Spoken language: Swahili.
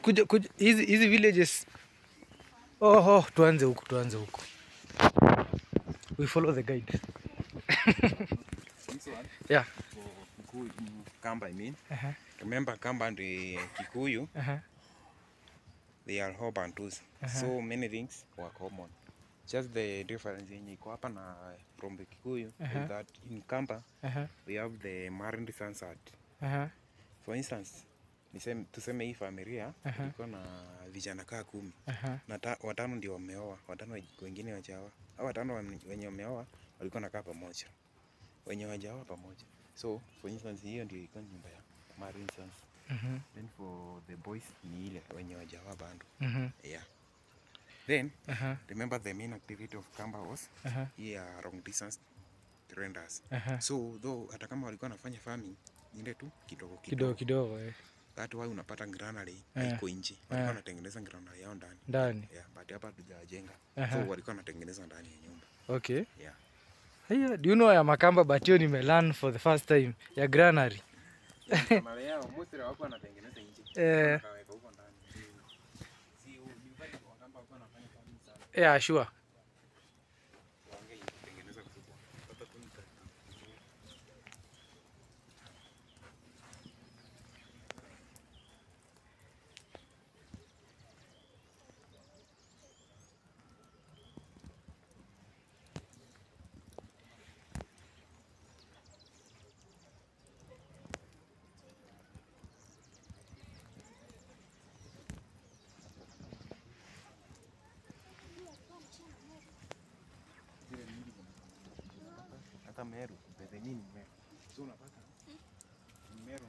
kuja hizi villages. Oh, tuanze huko. We follow the guide. This one? Yeah. For Kikuyu, Kamba, I mean. Remember, Kamba and Kikuyu, they are all Bantus. So many things were common. Just the difference in iko hapa na from the Kikuyu is that in Kamba, we have the married sunset. For instance, tuseme hii familia iko na vijana kaa 10 na watano ndio wameoa, watano wengine hawajaoa. Hao watano wenye wameoa walikuwa nakaa pamoja, wenye hawajaoa pamoja. So for instance, hiyo ndio iko nyumba ya married sons. Then for the boys ni ile wenye hawajaoa bado. Yeah. Then remember the main activity of Kamba was here long distance renders. So though hata kama walikuwa wanafanya farming ile tu kidogo That why unapata granary haiko nje. Walikuwa wanatengeneza granary yao ndani. Yeah, but hapa tujajenga. So walikuwa wanatengeneza ndani ya nyumba. Okay. Yeah. Hiyo do you know ya Makamba, but hiyo nimelearn for the first time ya granary. Granary yao mostly wako wanatengeneza nje. Wakaweka huko ndani. Si nyumbani kwa Makamba wako wanafanya farming sana. Yeah, sure. Hata Meru, pesa nyingi Meru. So unapata Meru